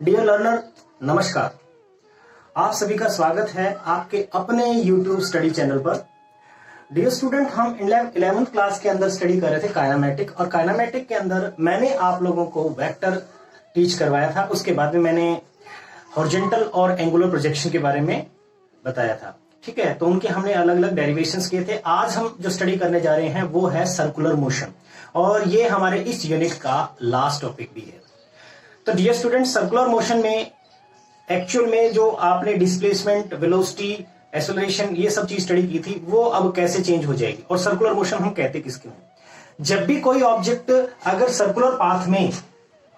Dear learner, नमस्कार। आप सभी का स्वागत है आपके अपने YouTube स्टडी चैनल पर। डियर स्टूडेंट, हम 11th क्लास के अंदर स्टडी कर रहे थे काइनेमेटिक, और काइनेमेटिक के अंदर मैंने आप लोगों को वेक्टर टीच करवाया था। उसके बाद में मैंने हॉरिजॉन्टल और एंगुलर प्रोजेक्शन के बारे में बताया था। ठीक है, तो उनके हमने अलग अलग डेरिवेशंस किए थे। आज हम जो स्टडी करने जा रहे हैं वो है सर्कुलर मोशन, और ये हमारे इस यूनिट का लास्ट टॉपिक भी है। तो डियर स्टूडेंट, सर्कुलर मोशन में एक्चुअल में जो आपने डिस्प्लेसमेंट, वेलोसिटी, एक्सेलरेशन, ये सब चीज स्टडी की थी, वो अब कैसे चेंज हो जाएगी। और सर्कुलर मोशन हम कहते किसके हैं? जब भी कोई ऑब्जेक्ट अगर सर्कुलर पाथ में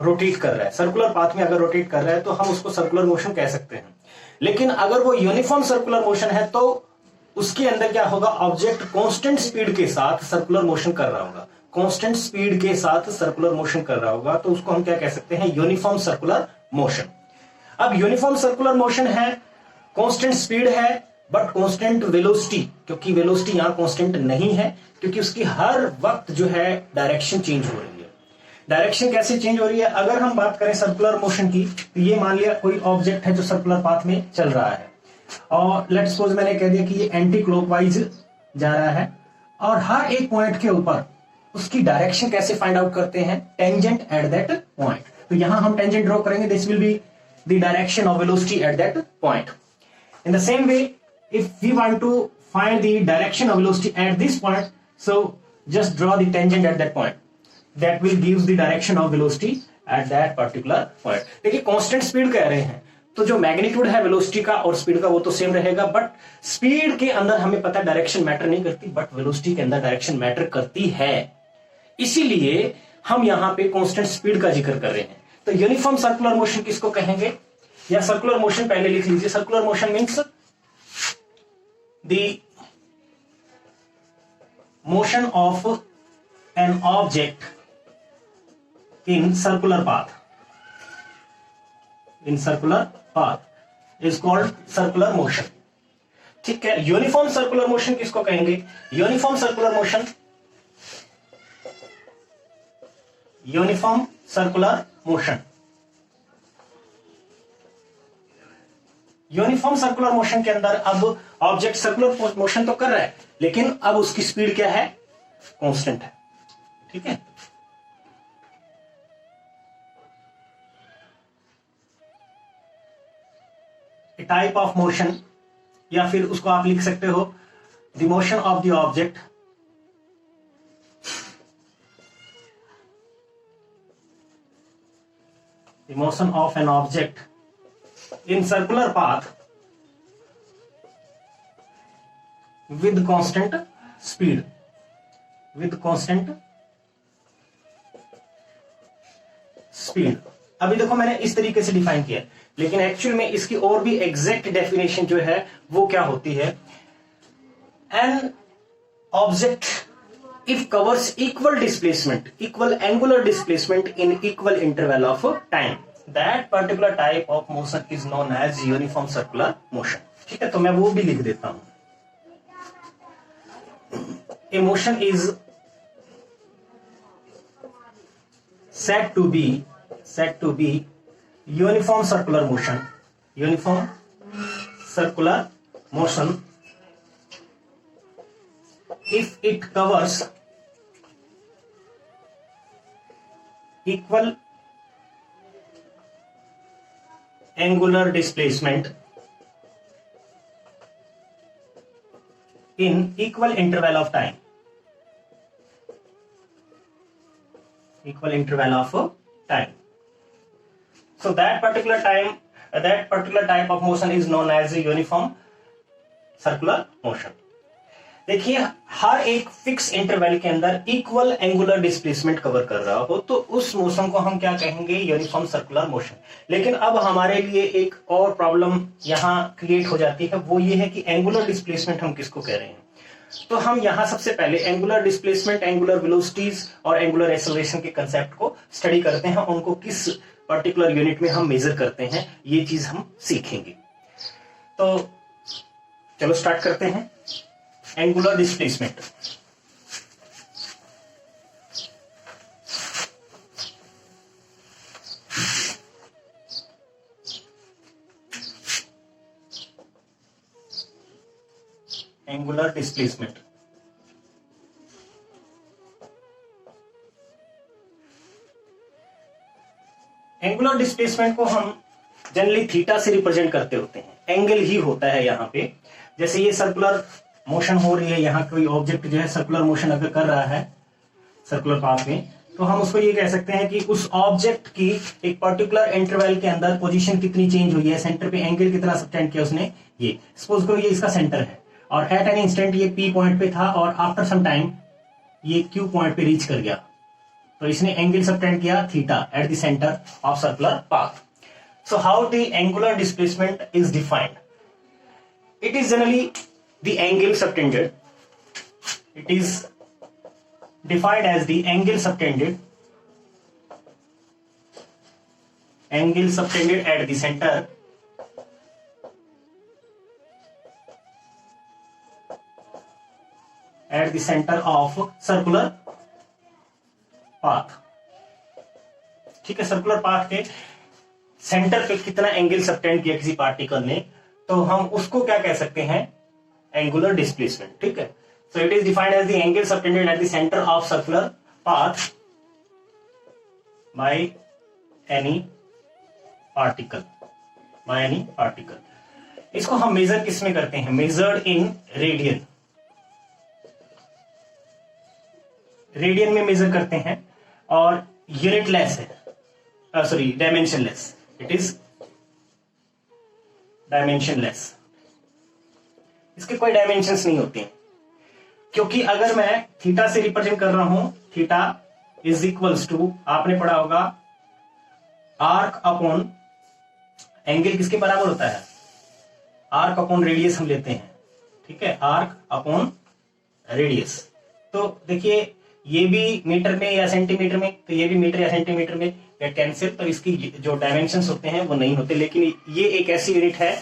रोटेट कर रहा है, सर्कुलर पाथ में अगर रोटेट कर रहा है तो हम उसको सर्कुलर मोशन कह सकते हैं। लेकिन अगर वो यूनिफॉर्म सर्कुलर मोशन है तो उसके अंदर क्या होगा? ऑब्जेक्ट कांस्टेंट स्पीड के साथ सर्कुलर मोशन कर रहा होगा, कांस्टेंट स्पीड के साथ सर्कुलर मोशन कर रहा होगा, तो उसको हम क्या कह सकते हैं? Uniform circular motion. अब यूनिफॉर्म सर्कुलर मोशन है, कांस्टेंट स्पीड है, बट कांस्टेंट वेलोसिटी, क्योंकि वेलोसिटी यहां कांस्टेंट नहीं है, क्योंकि उसकी हर वक्त जो है डायरेक्शन चेंज हो रही है। डायरेक्शन कैसे चेंज हो रही है? अगर हम बात करें सर्कुलर मोशन की, तो ये मान लिया कोई ऑब्जेक्ट है जो सर्कुलर पाथ में चल रहा है, और लेट सपोज मैंने कह दिया कि ये एंटी क्लॉकवाइज जा रहा है, और हर एक पॉइंट के ऊपर उसकी डायरेक्शन कैसे फाइंड आउट करते हैं? Tangent at that point. तो यहां हम टेंजेंट ड्रॉ करेंगे, this will be the direction of velocity at that point. In the same way, if we want to find the direction of velocity at this point, so just draw the tangent at that point, that will gives the direction of velocity at that particular point. देखिए, constant speed कह रहे हैं तो जो magnitude है velocity का और speed का वो तो सेम रहेगा, बट स्पीड के अंदर हमें पता है डायरेक्शन मैटर नहीं करती, बट वेलोसिटी के अंदर डायरेक्शन मैटर करती है। इसीलिए हम यहां पे कांस्टेंट स्पीड का जिक्र कर रहे हैं। तो यूनिफॉर्म सर्कुलर मोशन किसको कहेंगे? या सर्कुलर मोशन पहले लिख लीजिए। Circular motion means the motion of an object in circular path, in circular path is called circular motion. ठीक है, यूनिफॉर्म सर्कुलर मोशन किसको कहेंगे? Uniform circular motion, uniform circular motion, uniform circular motion के अंदर अब ऑब्जेक्ट सर्कुलर मोशन तो कर रहा है, लेकिन अब उसकी स्पीड क्या है? कांस्टेंट है। ठीक है, ए टाइप ऑफ मोशन, या फिर उसको आप लिख सकते हो the motion of the object the motion of an object in circular path with constant speed, with constant speed। अभी देखो मैंने इस तरीके से डिफाइन किया, लेकिन एक्चुअल में इसकी और भी एग्जैक्ट डेफिनेशन जो है वो क्या होती है? An object if covers equal displacement, equal angular displacement in equal interval of time, that particular type of motion is known as uniform circular motion। ठीक है, तो मैं वो भी लिख देता हूं। A motion is said to be uniform circular motion, uniform circular motion if it covers equal angular displacement in equal interval of time, equal interval of time। So that particular type of motion is known as a uniform circular motion। देखिए, हर एक fix interval के अंदर equal angular displacement cover कर रहा हो तो उस motion को हम क्या कहेंगे? Uniform circular motion. लेकिन अब हमारे लिए एक और प्रॉब्लम यहां क्रिएट हो जाती है, वो ये है कि एंगुलर डिस्प्लेसमेंट हम किसको कह रहे हैं? तो हम यहां सबसे पहले एंगुलर डिस्प्लेसमेंट, एंगुलर वेलोसिटीज और एंगुलर एक्सेलरेशन के कंसेप्ट को स्टडी करते हैं। उनको किस पर्टिकुलर यूनिट में हम मेजर करते हैं, ये चीज हम सीखेंगे। तो चलो स्टार्ट करते हैं। Angular displacement, angular displacement. Angular displacement को हम जनरली थीटा से रिप्रेजेंट करते होते हैं, एंगल ही होता है यहाँ पे। जैसे ये सर्कुलर मोशन हो रही है, यहाँ कोई ऑब्जेक्ट जो है सर्कुलर मोशन अगर कर रहा है सर्कुलर पाथ में, तो हम उसको ये कह सकते हैं कि उस ऑब्जेक्ट की एक पर्टिकुलर इंटरवल के अंदर पोजीशन कितनी चेंज हुई है, सेंटर पे एंगल कितना सबटेंड किया उसने। ये सपोज करो ये इसका सेंटर है और एट एन इंस्टेंट ये पी पॉइंट पे था और आफ्टर सम टाइम ये क्यू पॉइंट पे रीच कर गया, तो इसने एंगल सबटेंड किया theta eight the centre of circular path. So how the angular displacement is defined? It is generally the angle subtended. It is defined as the angle subtended at the center of circular path। ठीक है, circular path के centre पे कितना angle subtend किया किसी particle ने, तो हम उसको क्या कह सकते हैं, एंगुलर डिस्प्लेसमेंट। ठीक है, so it is defined as the angle subtended at the centre of circular path by any particle. इसको हम मेजर किस में करते हैं, मेजर्ड इन रेडियन। रेडियन में मेजर करते हैं और यूनिटलेस है, डायमेंशनलेस। इट इज डायमेंशनलेस, इसके कोई डायमेंशंस नहीं होते हैं, क्योंकि अगर मैं थीटा से रिप्रेजेंट कर रहा हूं, थीटा इज इक्वल्स टू, आपने पढ़ा होगा आर्क अपॉन एंगल किसके बराबर होता है, आर्क अपॉन रेडियस हम लेते हैं। ठीक है, आर्क अपॉन रेडियस। तो देखिए ये भी मीटर में या सेंटीमीटर में, तो ये भी मीटर या सेंटीमीटर में गेट कैंसिल, तो इसकी जो डायमेंशंस होते हैं वो नहीं होते। लेकिन ये एक ऐसी यूनिट है,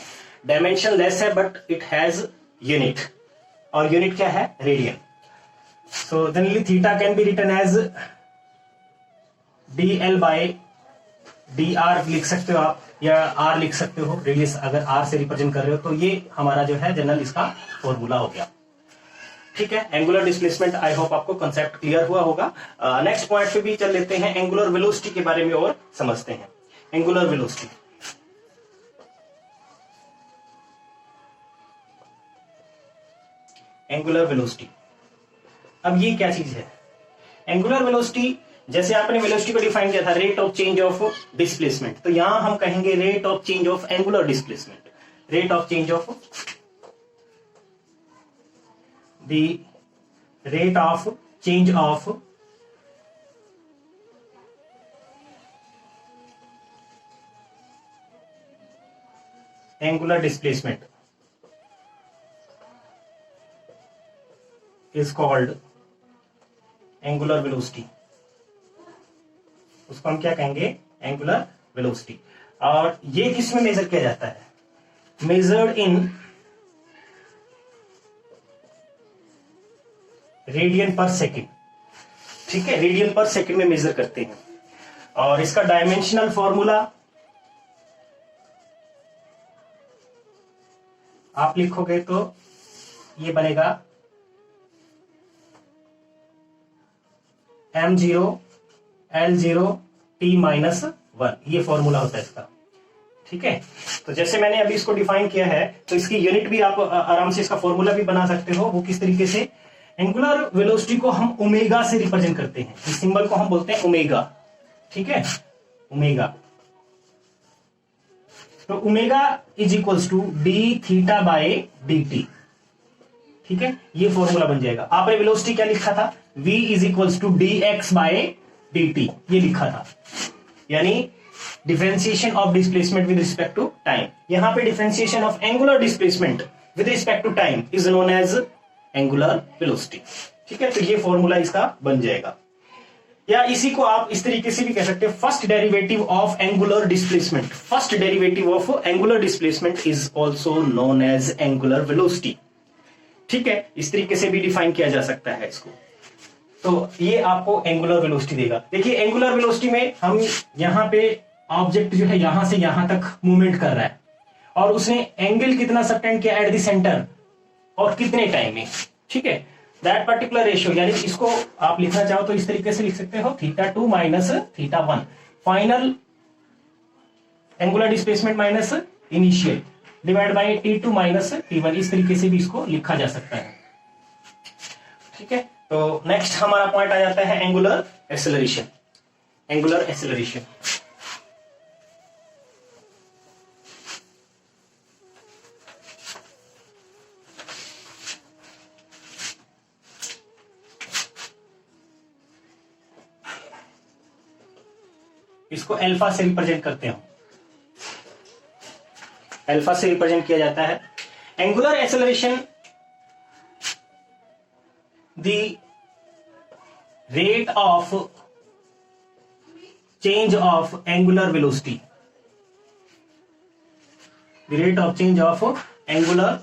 डायमेंशन लेस है बट इट हैज यूनिट, और यूनिट क्या है, radian. So generally theta can be written as dl by dr लिख सकते हो आप, या r लिख सकते हो, रेडियस अगर r से रिप्रेजेंट कर रहे हो। तो ये हमारा जो है जनरल इसका फॉर्मूला हो गया। ठीक है, एंगुलर डिस्प्लेसमेंट, आई होप आपको कंसेप्ट क्लियर हुआ होगा। नेक्स्ट पॉइंट पे भी चल लेते हैं, एंगुलर वेलोसिटी के बारे में और समझते हैं। एंगुलर वेलोसिटी, एंगुलर वेलोसिटी, अब ये क्या चीज है एंगुलर वेलोसिटी? जैसे आपने वेलोसिटी को डिफाइन किया था rate of change of displacement, तो यहां हम कहेंगे rate of change of angular displacement, rate of change of the rate of change of angular displacement is called angular velocity। उसको हम क्या कहेंगे, एंगुलर वेलोसिटी। और ये किसमें मेजर किया जाता है, मेजर्ड इन रेडियन पर सेकेंड। ठीक है, रेडियन पर सेकेंड में मेजर करते हैं। और इसका डायमेंशनल फॉर्मूला आप लिखोगे तो ये बनेगा m0 L0 T -1, ये फॉर्मूला होता है इसका। ठीक है, तो जैसे मैंने अभी इसको डिफाइन किया है, तो इसकी यूनिट भी आप आराम से इसका फॉर्मूला भी बना सकते हो। वो किस तरीके से, एंगुलर वेलोसिटी को हम ओमेगा से रिप्रेजेंट करते हैं, इस सिंबल को हम बोलते हैं ओमेगा। ठीक है, ओमेगा, तो omega is equals to d theta by d t. ठीक है, ये फॉर्मूला बन जाएगा। आपने वेलोसिटी क्या लिखा था, v is equals to d x by d t, ये लिखा था, यानी differentiation of displacement with respect to time. यहां पे differentiation of angular displacement with respect to time is known as angular velocity. ठीक है, तो ये फॉर्मूला इसका बन जाएगा। या इसी को आप इस तरीके से भी कह सकते हैं, first derivative of angular displacement, first derivative of angular displacement is also known as angular velocity. ठीक है, इस तरीके से भी डिफाइन किया जा सकता है इसको। तो ये आपको एंगुलर वेलोसिटी देगा। देखिए एंगुलर वेलोसिटी में हम यहां पे ऑब्जेक्ट जो है यहां से यहां तक मूवमेंट कर रहा है और उसने एंगल कितना सबटेंड किया एट द सेंटर और कितने टाइम में, ठीक है, दैट पर्टिकुलर रेशियो, यानी इसको आप लिखना चाहो तो इस तरीके से लिख सकते हो θ2 minus θ1, final angular displacement minus initial divide by T2 minus T1, इस तरीके से भी इसको लिखा जा सकता है, ठीक है। तो नेक्स्ट हमारा पॉइंट आ जाता है एंगुलर एक्सेलरेशन। एंगुलर एक्सेलरेशन इसको अल्फा से रिप्रेजेंट करते हो, अल्फा से रिप्रेजेंट किया जाता है। Angular acceleration the rate of change of angular velocity, the rate of change of angular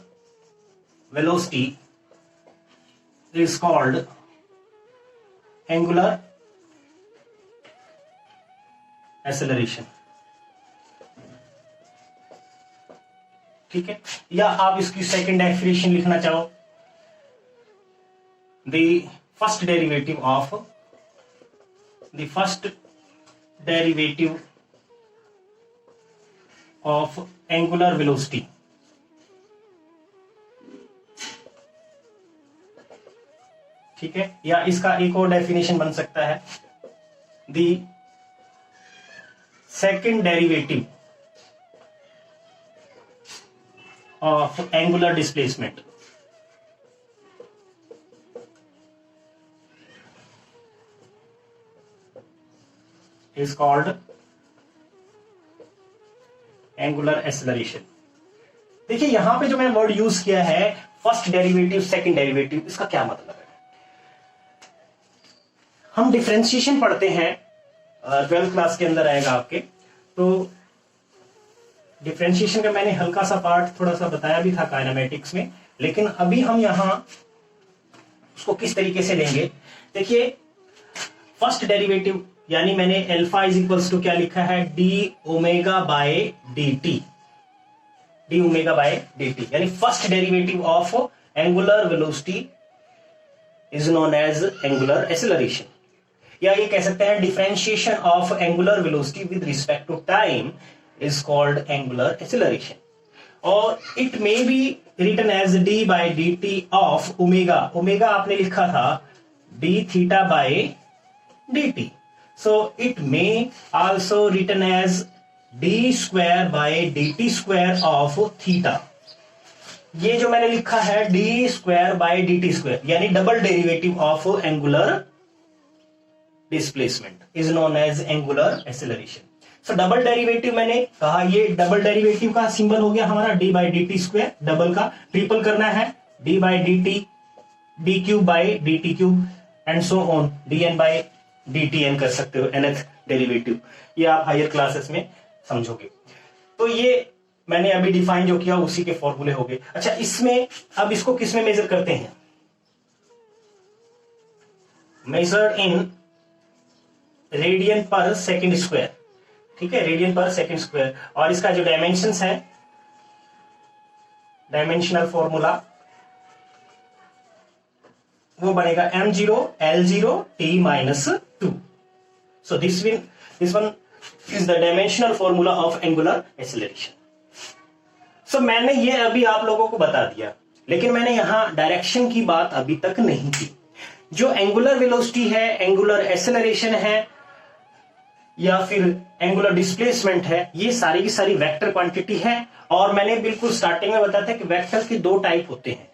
velocity is called angular acceleration, ठीक है। या आप इसकी सेकंड डेफिनेशन लिखना चाहो, the first derivative of angular velocity, ठीक है। या इसका एक और डेफिनेशन बन सकता है, the second derivative of angular displacement is called angular acceleration। देखिए यहां पे जो मैंने वर्ड यूज किया है फर्स्ट डेरिवेटिव सेकंड डेरिवेटिव, इसका क्या मतलब है? हम डिफरेंशिएशन पढ़ते हैं 12th क्लास के अंदर आएगा आपके, तो डिफरेंशिएशन का मैंने हल्का सा पार्ट थोड़ा सा बताया भी था काइनेमेटिक्स में, लेकिन अभी हम यहां उसको किस तरीके से लेंगे। देखिए फर्स्ट डेरिवेटिव यानी मैंने अल्फा इज इक्वल्स टू क्या लिखा है, d omega by d t, d omega by d t, यानी first derivative of angular velocity is known as angular acceleration, या ये कह सकते हैं differentiation of angular velocity with respect to time is called angular acceleration, or it may be written as d by dt of omega, omega आपने लिखा था d theta by dt, so it may also written as d square by dt square of theta। ये जो मैंने लिखा है d square by dt square यानी double derivative of angular displacement is known as angular acceleration. तो double derivative मैंने कहा, ये डबल डेरिवेटिव का सिंबल हो गया हमारा d by d t square, double का ट्रिपल करना है d by d t, d cube by d t cube and so on, d n by d t n कर सकते हो, nth डेरिवेटिव, ये आप हायर क्लासेस में समझोगे। तो ये मैंने अभी डिफाइन जो किया उसी के फॉर्मूले हो गए। अच्छा इसमें अब इसको किस में मेजर करते हैं, मेजर्ड इन रेडियन पर सेकेंड स्क्वायर, ठीक है, रेडियन पर सेकेंड स्क्वायर, और इसका जो डायमेंशंस है, डायमेंशनल फॉर्मूला वो बनेगा m0 L0 t minus 2। So this one is the dimensional formula of angular acceleration. सो मैंने ये अभी आप लोगों को बता दिया, लेकिन मैंने यहां डायरेक्शन की बात अभी तक नहीं की। जो एंगुलर वेलोसिटी है, एंगुलर एक्सेलरेशन है, या फिर एंगुलर डिस्प्लेसमेंट है, ये सारी की सारी वेक्टर क्वांटिटी है। और मैंने बिल्कुल स्टार्टिंग में बताया था कि वेक्टर के दो टाइप होते हैं,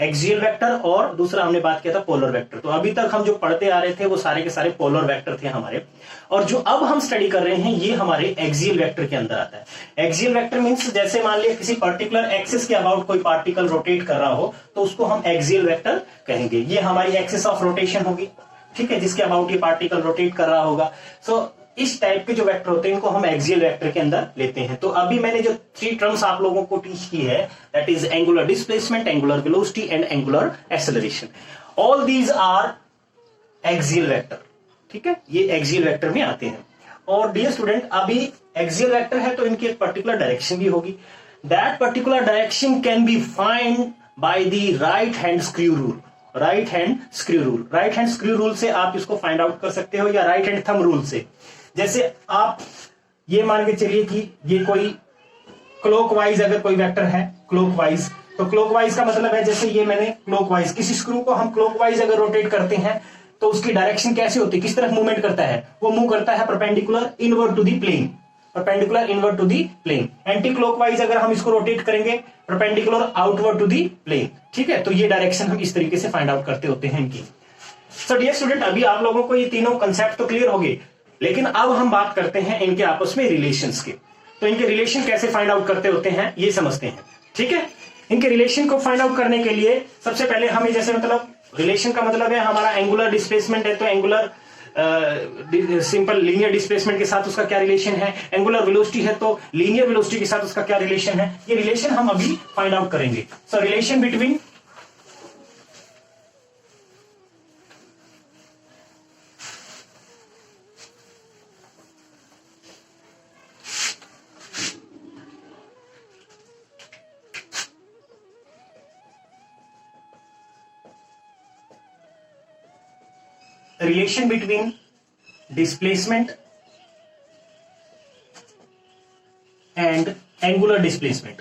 एक्सियल वेक्टर और दूसरा हमने बात किया था पोलर वेक्टर। तो अभी तक हम जो पढ़ते आ रहे थे वो सारे के सारे पोलर वेक्टर थे हमारे, और जो अब हम स्टडी कर रहे हैं ये हमारे एक्सियल वेक्टर के अंदर आता है। एक्सियल वेक्टर मींस जैसे मान लिया किसी पर्टिकुलर एक्सिस के अबाउट कोई पार्टिकल रोटेट कर रहा हो तो उसको हम एक्सियल वेक्टर कहेंगे। ये हमारी एक्सिस ऑफ रोटेशन होगी, ठीक है, जिसके अबाउट ये पार्टिकल रोटेट कर रहा होगा। सो इस टाइप के जो वेक्टर होते हैं इनको हम एक्सियल वेक्टर के अंदर लेते हैं। तो अभी मैंने जो 3 टर्म्स आप लोगों को टीच की है, that is angular displacement, angular velocity and angular acceleration. All these are axial vector, ठीक है, ये एक्सियल वेक्टर में आते हैं। और डियर स्टूडेंट, अभी एक्सियल वेक्टर है तो इनकी एक पर्टिकुलर डायरेक्शन भी होगी। That particular direction can be find by the right hand screw rule. Right hand screw rule, right hand screw rule से आप इसको फाइंड आउट कर सकते हो, या राइट हैंड थंब रूल से। जैसे आप ये मान के चलिए कि ये कोई क्लॉकवाइज अगर कोई वेक्टर है क्लॉकवाइज, तो क्लॉकवाइज का मतलब है जैसे ये मैंने क्लॉकवाइज, किसी स्क्रू को हम क्लॉकवाइज अगर रोटेट करते हैं तो उसकी डायरेक्शन कैसे होती है, किस तरफ मूवमेंट करता है, वो मूव करता है perpendicular inward to the plane, perpendicular inward to the plane. Anticlockwise अगर हम इसको रोटेट करेंगे perpendicular outward to the plane. ठीक है, तो ये डायरेक्शन हम इस तरीके से फाइंड आउट करते होते हैं इनकी। सो डियर स्टूडेंट, अभी आप लोगों को ये तीनों कंसेप्ट तो क्लियर हो गए, लेकिन अब हम बात करते हैं इनके आपस में रिलेशंस के। तो इनके रिलेशन कैसे फाइंड आउट करते होते हैं ये समझते हैं। ठीक है, इनके रिलेशन को फाइंड आउट करने के लिए सबसे पहले हमें, जैसे मतलब रिलेशन का मतलब है हमारा एंगुलर डिस्प्लेसमेंट है, तो एंगुलर सिंपल लीनियर डिस्प्लेसमेंट के साथ उसका क्या रिलेशन है, एंगुलर वेलोसिटी है तो लीनियर वेलोसिटी के साथ उसका क्या रिलेशन है, ये रिलेशन हम अभी फाइंड आउट करेंगे। सो relation between relation between displacement and angular displacement।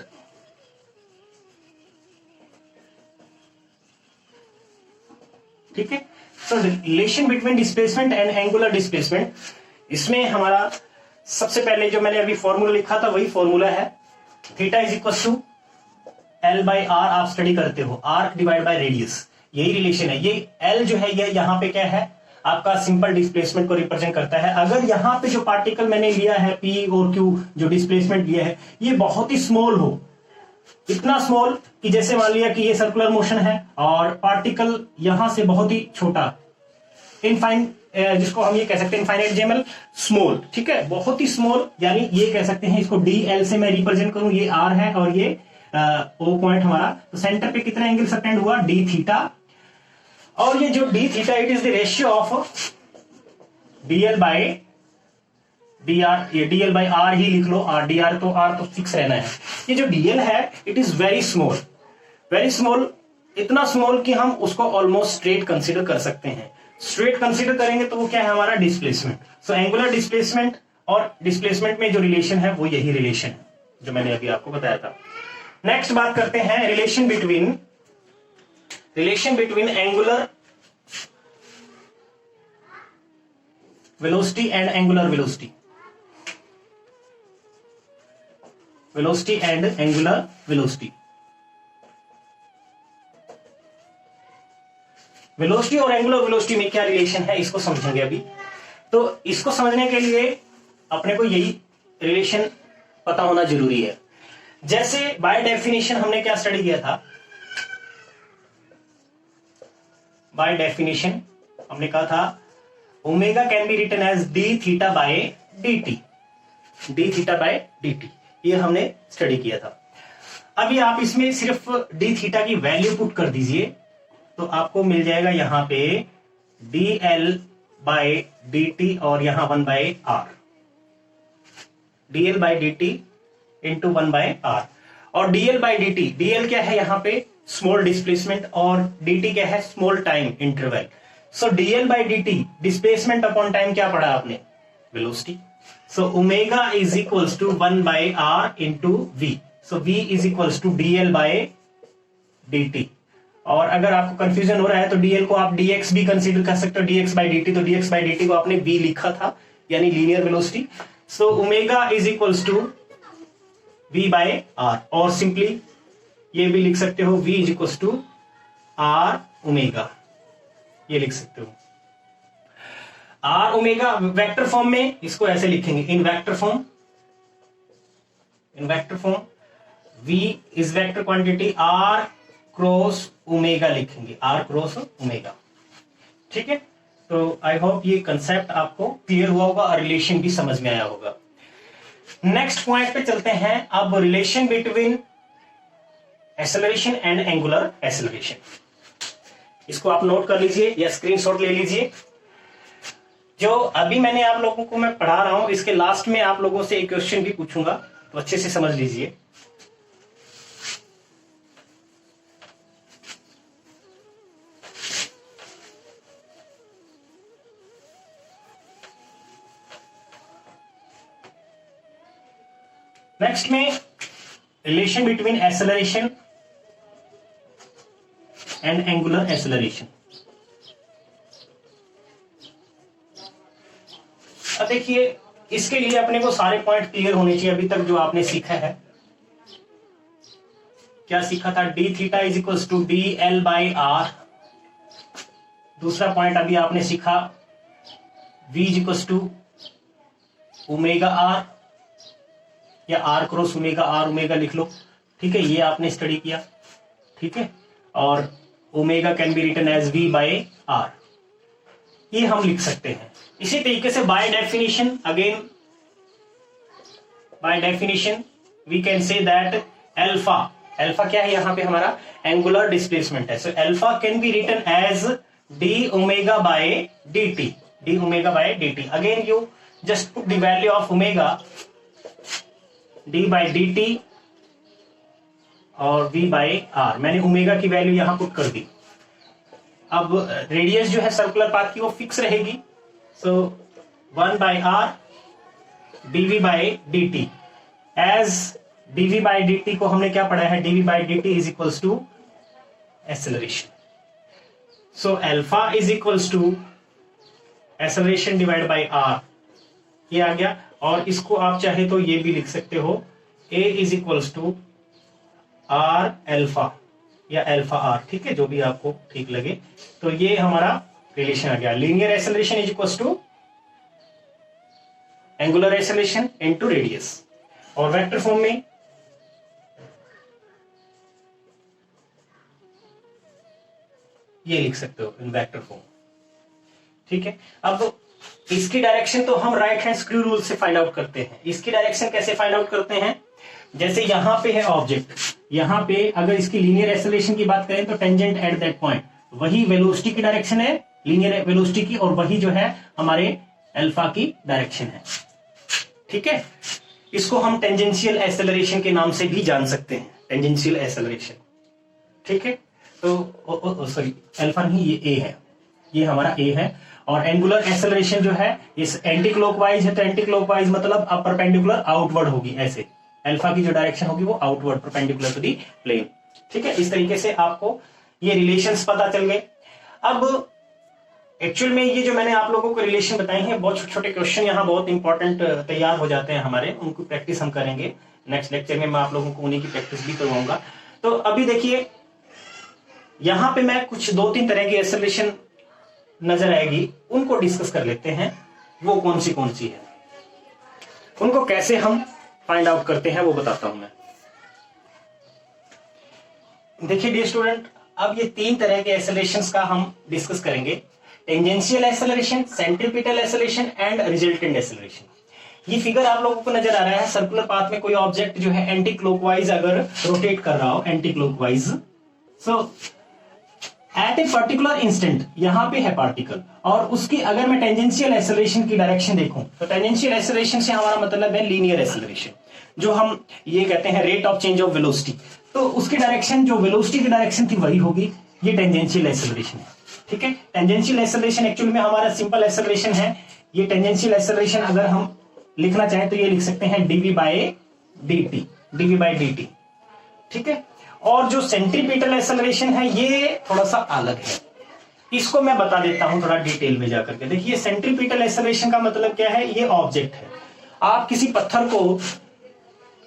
ठीक है, तो relation between displacement and angular displacement, इसमें हमारा सबसे पहले जो मैंने अभी फॉर्मूला लिखा था वही फॉर्मूला है, theta is equal to l by r. आप स्टडी करते हो आर्क डिवाइड बाय रेडियस, यही रिलेशन है। ये एल जो है ये यहाँ पे क्या है, आपका सिंपल डिस्प्लेसमेंट को रिप्रेजेंट करता है। अगर यहाँ पे जो पार्टिकल मैंने लिया है पी और क्यू, जो डिस्प्लेसमेंट लिया है, ये बहुत ही स्मॉल हो, इतना स्मॉल कि जैसे मान लिया कि ये सर्कुलर मोशन है और पार्टिकल यहां से बहुत ही छोटा, इनफाइन, जिसको हम ये कह सकते हैं इनफाइनेटजेमल स्मॉल। ठीक है, बहुत ही स्मॉल, यानी ये कह सकते हैं इसको डी एल से मैं रिप्रेजेंट करूं, ये आर है और ये ओ पॉइंट हमारा, तो सेंटर पे कितना एंगल सबटेंड हुआ, डी थीटा। और ये जो d theta it is the ratio of dl by d r, ये डीएल बाय आर ही लिख लो, आर डी आर तो फिक्स रहना है। ये जो डीएल है it is very small, very small, इतना स्मॉल कि हम उसको ऑलमोस्ट स्ट्रेट कंसीडर कर सकते हैं। स्ट्रेट कंसीडर करेंगे तो वो क्या है हमारा डिस्प्लेसमेंट। सो एंगुलर डिस्प्लेसमेंट और डिस्प्लेसमेंट में जो रिलेशन है वो यही रिलेशन है जो मैंने अभी आपको बताया था। नेक्स्ट बात करते हैं relation between angular velocity and angular velocity, velocity and angular velocity. Velocity और एंगुलर वेलोसिटी में क्या रिलेशन है इसको समझेंगे अभी। तो इसको समझने के लिए अपने को यही रिलेशन पता होना जरूरी है। जैसे बाय डेफिनेशन हमने क्या स्टडी किया था, बाय डेफिनेशन हमने कहा था omega can be written as d theta by d t, d theta by d t, ये हमने स्टडी किया था। अभी आप इसमें सिर्फ डी थीटा की वैल्यू पुट कर दीजिए तो आपको मिल जाएगा यहां पे d L by d t और यहां 1 by R, d L by d t into 1 by are. और DL by d t, DL क्या है यहां पे स्मॉल डिस्प्लेसमेंट और डी टी क्या है small time interval. So dl by d t displacement upon time क्या पढ़ा आपने, velocity. So omega is equals to 1 by r into v. So v is equals to dl by d t. और अगर आपको confusion हो रहा है तो डीएल को आप डीएक्स भी कंसीडर कर सकते हो, डीएक्स बाय डीटी। तो डीएक्स बाय डीटी को आपने वी लिखा था यानी linear velocity. So omega is equals to v by are, और सिंपली ये भी लिख सकते हो v is equals to r omega, ये लिख सकते हो आर ओमेगा। वेक्टर फॉर्म में इसको ऐसे लिखेंगे in vector form, in vector form v is vector quantity, r cross omega लिखेंगे, आर क्रॉस ओमेगा। ठीक है, तो आई होप ये कंसेप्ट आपको क्लियर हुआ होगा और रिलेशन भी समझ में आया होगा। नेक्स्ट पॉइंट पे चलते हैं अब, relation between acceleration and angular acceleration. इसको आप नोट कर लीजिए या स्क्रीनशॉट ले लीजिए। जो अभी मैंने आप लोगों को मैं पढ़ा रहा हूं इसके लास्ट में आप लोगों से एक क्वेश्चन भी पूछूंगा, तो अच्छे से समझ लीजिए। नेक्स्ट में relation between acceleration and angular acceleration. अब देखिए, इसके लिए अपने को सारे पॉइंट क्लियर होने चाहिए। अभी तक जो आपने सीखा है, क्या सीखा था? D theta is equal to d L by R. दूसरा पॉइंट अभी आपने सीखा v is equal to omega R, या R cross omega, R omega लिख लो, ठीक है, ये आपने स्टडी किया, ठीक है। और omega can be written as v by r, ये हम लिख सकते हैं। इसी तरीके से by definition, again by definition we can say that alpha, alpha क्या है यहाँ पे हमारा? एंगुलर डिस्प्लेसमेंट है। So alpha can be written as d omega by d t, d omega by d t. Again you just put the value of omega d by d t और v by are. मैंने omega की value यहां put कर दी। अब radius जो है circular path की वो फिक्स रहेगी। So 1 by r dv by dt, as dv by dt को हमने क्या पढ़ा है? dv by dt is equals to acceleration. So alpha is equals to acceleration divide by r, ये आ गया। और इसको आप चाहे तो ये भी लिख सकते हो, a is equals to r alpha या अल्फा आर, ठीक है, जो भी आपको ठीक लगे। तो ये हमारा रिलेशन आ गया। Linear acceleration is equals to angular acceleration into radius. और वेक्टर फॉर्म में ये लिख सकते हो इन वेक्टर फॉर्म, ठीक है। अब इसकी डायरेक्शन तो हम राइट हैंड स्क्रू रूल से फाइंड आउट करते हैं। इसकी डायरेक्शन कैसे फाइंड आउट करते हैं? जैसे यहां पे है ऑब्जेक्ट, यहां पे अगर इसकी लीनियर एक्सेलरेशन की बात करें तो टेंजेंट एट दैट पॉइंट, वही वेलोसिटी की डायरेक्शन है, लीनियर वेलोसिटी की, और वही जो है हमारे अल्फा की डायरेक्शन है, ठीक है। इसको हम टेंजेंशियल एक्सेलरेशन के नाम से भी जान सकते हैं, टेंजेंशियल एक्सेलरेशन, ठीक है। तो सॉरी, अल्फा नहीं, ये ए है, ये हमारा ए है। और एंगुलर एक्सेलरेशन जो है इस एंटी क्लॉकवाइज है, तो एंटी क्लॉकवाइज मतलब अब परपेंडिकुलर आउटवर्ड होगी, ऐसे अल्फा की जो डायरेक्शन होगी वो outward perpendicular to the plane, ठीक है। इस तरीके से आपको ये रिलेशंस पता चल गए। अब एक्चुअल में ये जो मैंने आप लोगों को रिलेशन बताए हैं, बहुत छोटे छोटे क्वेश्चन यहाँ बहुत इंपॉर्टेंट तैयार हो जाते हैं हमारे, उनको प्रैक्टिस हम करेंगे नेक्स्ट लेक्चर में। मैं आप लोगों को उन्हीं की प्रैक्टिस भी करवाऊंगा। तो अभी देखिए, यहां पे मैं कुछ 2-3 तरह की एक्सेलरेशन नजर आएगी, उनको डिस्कस कर लेते हैं। वो कौन सी है, उनको कैसे हम फाइंड आउट करते हैं वो बताता हूं मैं। देखिए डियर स्टूडेंट, अब ये 3 तरह के एक्सेलरेशंस का हम डिस्कस करेंगे। Tangential acceleration, centripetal acceleration and resultant acceleration. ये फिगर आप लोगों को नजर आ रहा है, सर्कुलर पाथ में कोई ऑब्जेक्ट जो है एंटी क्लॉकवाइज अगर रोटेट कर रहा हो, anticlockwise, so at a particular instant, यहां पे है पार्टिकल, और उसकी अगर मैं टेंजेंशियल एक्सेलरेशन की डायरेक्शन देखूं, तो टेंजेंशियल एक्सेलरेशन से हमारा मतलब है लीनियर एक्सेलरेशन, जो हम ये कहते हैं rate of change of velocity. तो उसकी डायरेक्शन जो वेलोसिटी की डायरेक्शन थी वही होगी, ये टेंजेंशियल एक्सेलरेशन है, ठीक है। टेंजेंशियल एक्सेलरेशन एक्चुअली में हमारा सिंपल एक्सेलरेशन है। ये टेंजेंशियल एक्सेलरेशन अगर हम लिखना चाहें तो ये लिख सकते हैं dv बाय dt, ठीक है। और जो सेंट्रीपिटल एक्सेलरेशन है ये थोड़ा सा अलग है, इसको मैं बता देता हूं थोड़ा डिटेल में जाकर के। देखिए सेंट्रीपिटल एक्सेलरेशन का मतलब क्या है? ये ऑब्जेक्ट है, आप किसी पत्थर को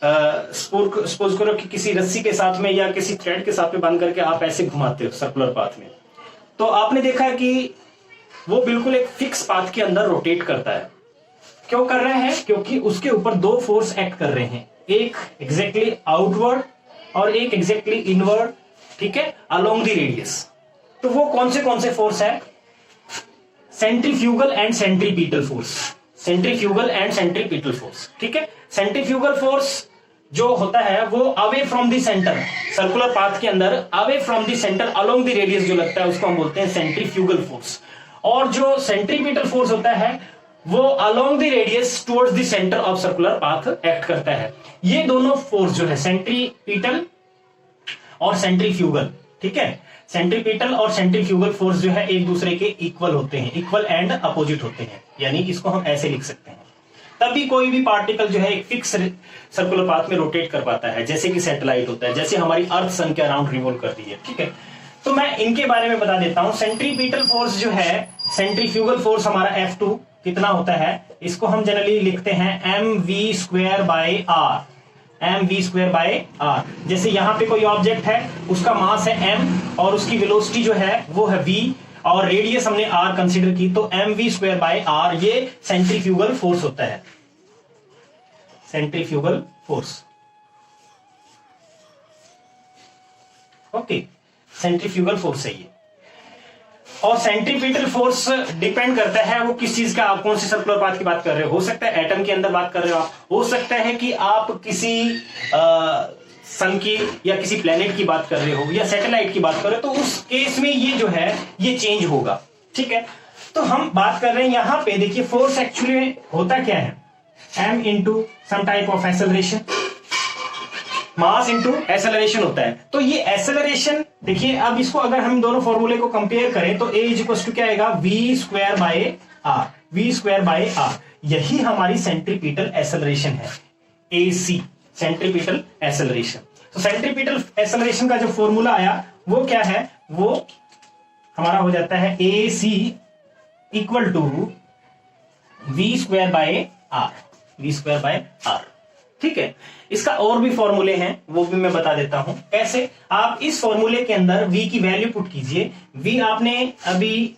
सपोज करो कि किसी रस्सी के साथ में या किसी थ्रेड के साथ में बांध करके आप ऐसे घुमाते हो सर्कुलर पाथ में, तो आपने देखा है कि वो बिल्कुल एक फिक्स पाथ के अंदर रोटेट करता है। क्यों कर रहे हैं? क्योंकि उसके ऊपर 2 फोर्स एक्ट कर रहे हैं, एक एग्जैक्टली आउटवर्ड और एक एग्जैक्टली इनवर्ड, ठीक है, अलोंग द रेडियस। तो वो कौन से फोर्स है? Centrifugal and centripetal force, centrifugal and centripetal force, ठीक है। सेंट्रीफ्यूगल फोर्स जो होता है वो away from the centre, circular path के अंदर away from the centre along the radius जो लगता है उसको हम बोलते हैं सेंट्रीफ्यूगल फोर्स। और जो सेंट्रीपिटल फोर्स होता है वो along the radius towards the centre of circular path act करता है। ये दोनों फोर्स जो है सेंट्रीपिटल और सेंट्रीफ्यूगल, ठीक है, सेंट्रीपिटल और सेंट्रीफ्यूगल फोर्स जो है एक दूसरे के इक्वल होते हैं, इक्वल एंड अपोजिट होते हैं, यानी इसको हम ऐसे लिख सकते हैं। तभी कोई भी पार्टिकल जो है एक फिक्स सर्कुलर पाथ में रोटेट कर पाता है, जैसे कि सैटेलाइट होता है, जैसे हमारी अर्थ सन के अराउंड रिवॉल्व करती है। ठीक है, तो मैं इनके बारे में बता देता हूं। सेंट्रीपिटल फोर्स जो है, सेंट्रीफ्यूगल फोर्स हमारा F2 कितना होता है, इसको हम जनरली लिखते हैं mv²/r, mv²/r। जैसे यहां पे कोई ऑब्जेक्ट है, उसका मास है m और उसकी वेलोसिटी जो है वो है v और रेडियस हमने r कंसीडर की, तो mv²/r ये सेंट्रीफ्यूगल फोर्स होता है, centrifugal force. Okay, centrifugal force है ये। और सेंट्रीपिटल फोर्स डिपेंड करता है वो किस चीज का, आप कौन सी सर्कुलर पाथ की बात कर रहे हो सकता है एटम के अंदर बात कर रहे हो आप, हो सकता है कि आप किसी सन की या किसी प्लेनेट की बात कर रहे हो या सैटेलाइट की बात कर रहे हो, तो उस केस में ये जो है ये चेंज होगा। ठीक है, तो हम बात कर रहे हैं यहां पे, देखिए फोर्स एक्चुअली होता क्या है, m into some type of acceleration, mass into acceleration होता है। तो ये एक्सेलरेशन देखिए, अब इसको अगर हम दोनों फॉर्मूले को कंपेयर करें तो a इक्वल टू क्या आएगा, v²/r, v²/r। यही हमारी सेंट्रीपिटल एक्सेलरेशन है, ac, सेंट्रीपिटल एक्सेलरेशन। तो सेंट्रीपिटल एक्सेलरेशन का जो फॉर्मूला आया वो क्या है, वो हमारा हो जाता है ac equal to v²/r, v²/r। ठीक है, इसका और भी फॉर्मूले हैं, वो भी मैं बता देता हूं कैसे। आप इस फॉर्मूले के अंदर v की वैल्यू पुट कीजिए। v आपने अभी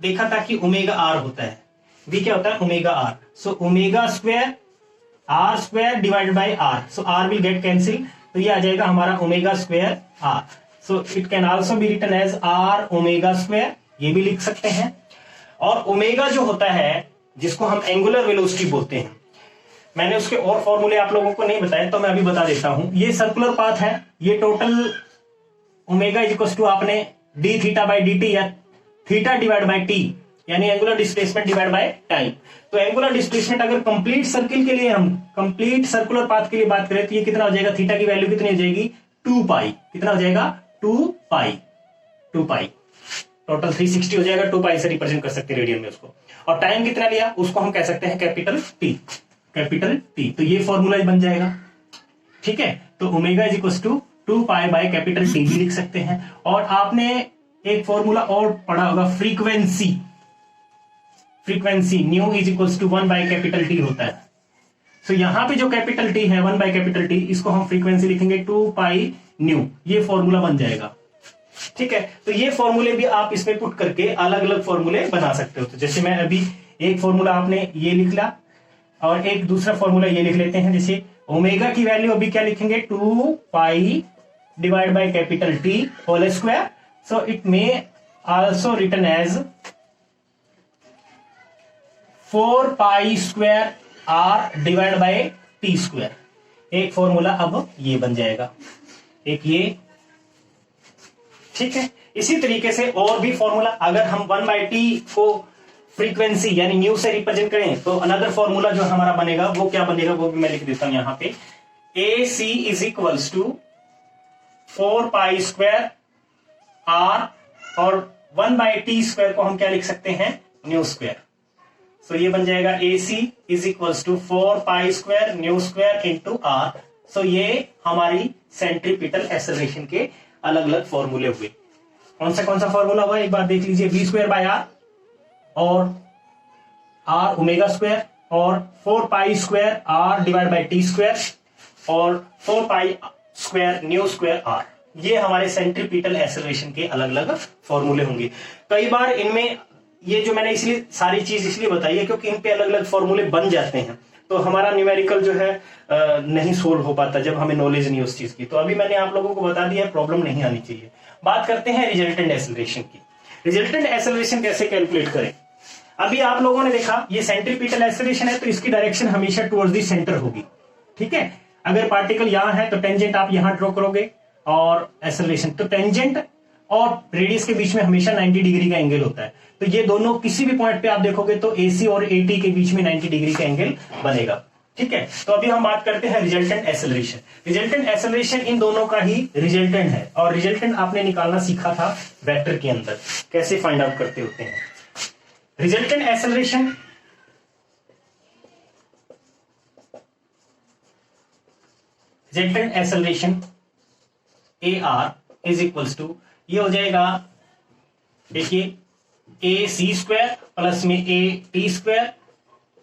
देखा था कि ओमेगा r होता है, v क्या होता है, omega r। So omega square r square divided by r, so r will get cancel, तो ये आ जाएगा हमारा omega square r। So it can also be written as r omega square, ये भी लिख सकते हैं। और ओमेगा जो होता है, जिसको हम एंगुलर वेलोसिटी बोलते हैं, मैंने उसके और फॉर्मूले आप लोगों को नहीं बताए तो मैं अभी बता देता हूं। ये सर्कुलर पाथ है, ये टोटल ओमेगा इक्वल टू आपने d थीटा बाई dt या थीटा डिवाइड बाई t, यानी angular displacement divide by time. तो एंगुलर डिस्प्लेसमेंट अगर कंप्लीट सर्किल के लिए, हम कंप्लीट सर्कुलर पाथ के लिए बात करें तो ये कितना हो जाएगा, थीटा की वैल्यू कितनी हो जाएगी, 2π। कितना हो जाएगा, 2π। टोटल 360 हो जाएगा, 2π से रिप्रेजेंट कर सकते हैं रेडियन में उसको। और टाइम कितना लिया, उसको हम कह सकते हैं कैपिटल T। तो ये फॉर्मूला बन जाएगा। ठीक है, तो omega is equal to 2π by capital T भी लिख सकते हैं। और आपने एक फॉर्मूला और पढ़ा होगा, frequency nu is equal to 1 by capital T होता है। सो यहां पे जो कैपिटल T है 1 बाय कैपिटल T, इसको हम फ्रीक्वेंसी लिखेंगे 2π न्यू, ये फॉर्मूला बन जाएगा। ठीक है, तो ये फॉर्मूले भी आप इसमें पुट करके अलग अलग फॉर्मूले बना सकते हो। तो जैसे मैं अभी एक फॉर्मूला आपने ये लिख ला और एक दूसरा फॉर्मूला ये लिख लेते हैं। जैसे ओमेगा की वैल्यू अभी क्या लिखेंगे, 2π divide by capital T whole square. So it may also written as 4π² r divide by t square. एक फॉर्मूला अब ये बन जाएगा, एक ये। ठीक है, इसी तरीके से और भी फॉर्मूला, अगर हम 1/t को फ्रीक्वेंसी यानी न्यू से रिप्रेजेंट करें तो अनदर फॉर्मूला जो हमारा बनेगा वो क्या बनेगा, वो भी मैं लिख देता हूं यहां पे। AC is equals to 4π² r और 1/t स्क्वायर को हम क्या लिख सकते हैं, न्यू स्क्वायर। सो ये बन जाएगा AC is equals to 4π² nu square into r। So ये हमारी सेंट्रीपिटल एक्सेलरेशन के अलग अलग फॉर्मूले हुए। कौन सा फॉर्मूला हुआ, एक बार देख लीजिए, v²/r और r ओमेगा स्क्वायर और 4π² r divide by t square और 4π² न्यू स्क्वायर r। ये हमारे सेंट्रीपिटल एक्सेलरेशन के अलग अलग फॉर्मूले होंगे। कई बार इनमें ये जो मैंने इसलिए सारी चीज इसलिए बताई है क्योंकि इन पे अलग अलग फॉर्मूले बन जाते हैं, तो हमारा न्यूमेरिकल जो है नहीं सोल्व हो पाता जब हमें नॉलेज नहीं उस चीज की। तो अभी मैंने आप लोगों को बता दिया, प्रॉब्लम नहीं आनी चाहिए। बात करते हैं रिजल्टेंट एक्सेलरेशन की। रिजल्टेंट एक्सेलरेशन कैसे कैलकुलेट करें। अभी आप लोगों ने देखा ये सेंट्रीपिटल एक्सेलरेशन है तो इसकी डायरेक्शन हमेशा टुवर्ड्स द सेंटर होगी। ठीक है, अगर पार्टिकल यहां है तो टेंजेंट आप यहां ड्रॉ करोगे और एक्सेलरेशन, तो टेंजेंट और रेडियस के बीच में हमेशा 90 डिग्री का एंगल होता है। तो ये दोनों किसी भी पॉइंट पे आप देखोगे तो AC और AT के बीच में 90 डिग्री का एंगल बनेगा। ठीक है, तो अभी हम बात करते हैं resultant acceleration. Resultant acceleration in दोनों का ही रिजल्टेंट है और रिजल्टेंट आपने निकालना सीखा था वेक्टर के अंदर, कैसे फाइंड आउट करते होते हैं। Resultant acceleration resultant acceleration a r is equals to, ये हो जाएगा देखिए ए सी स्क्वायर प्लस में a t square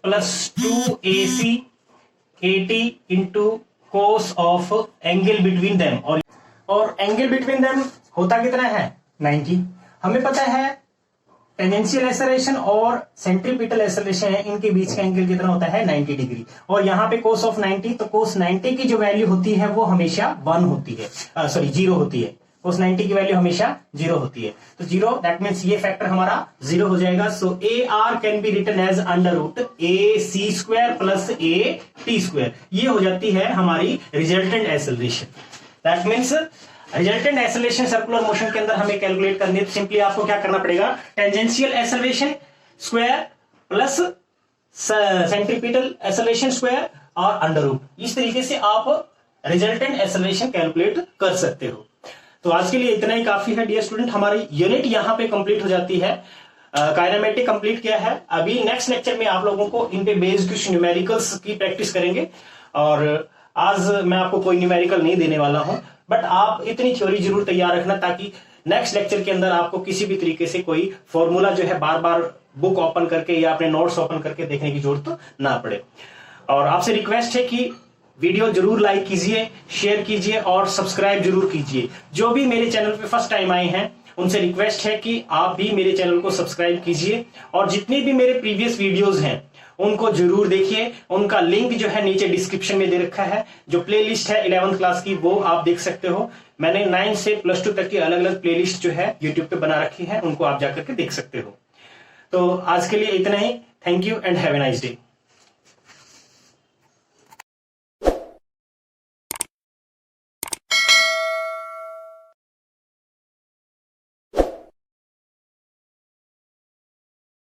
plus 2ac a t into cos of angle between them, और एंगल बिटवीन देम होता कितना है 90। हमें पता है टेंजेंशियल एक्सेलरेशन और सेंट्रीपिटल एक्सेलरेशन है, इनके बीच का एंगल कितना होता है 90 डिग्री, और यहाँ पे कोस ऑफ 90, तो कोस 90 की जो वैल्यू होती है वो हमेशा 1 होती है, सॉरी 0 होती है। कोस 90 की वैल्यू हमेशा 0 होती है, तो 0 दैट मीन्स ये फैक्टर हमारा 0 हो जाएगा। So a r can be written as under root a c square plus a t square, ये हो जाती है हमारी resultant acceleration. That means resultant acceleration circular motion के अंदर हमें कैलकुलेट करनी है, तो सिंपली आपको क्या करना पड़ेगा, tangential acceleration square plus centripetal acceleration square और अंडर रूट, इस तरीके से आप रिजल्टेंट एक्सेलरेशन कैलकुलेट कर सकते हो। तो आज के लिए इतना ही काफी है डियर स्टूडेंट, हमारी यूनिट यहाँ पे कंप्लीट हो जाती है। काइनेमेटिक कंप्लीट किया है। अभी नेक्स्ट लेक्चर में आप लोगों को इन पे बेस्ड कुछ न्यूमेरिकल्स की प्रैक्टिस करेंगे, और आज मैं आपको कोई न्यूमेरिकल नहीं देने वाला हूं, बट आप इतनी थ्योरी जरूर तैयार रखना ताकि नेक्स्ट लेक्चर के अंदर आपको किसी भी तरीके से कोई फॉर्मूला जो है बार बार बुक ओपन करके या अपने नोट्स ओपन करके देखने की जरूरत ना पड़े। और आपसे रिक्वेस्ट है कि वीडियो जरूर लाइक कीजिए, शेयर कीजिए और सब्सक्राइब जरूर कीजिए। जो भी मेरे चैनल पे फर्स्ट टाइम आए हैं उनसे रिक्वेस्ट है कि आप भी मेरे चैनल को सब्सक्राइब कीजिए, और जितने भी मेरे प्रीवियस वीडियोस हैं उनको जरूर देखिए। उनका लिंक जो है नीचे डिस्क्रिप्शन में दे रखा है। जो प्लेलिस्ट है 11th क्लास की वो आप देख सकते हो। मैंने 9 से +2 तक की अलग अलग प्लेलिस्ट जो है यूट्यूब पे बना रखी है, उनको आप जाकर के देख सकते हो। तो आज के लिए इतना ही। Thank you and have a nice day.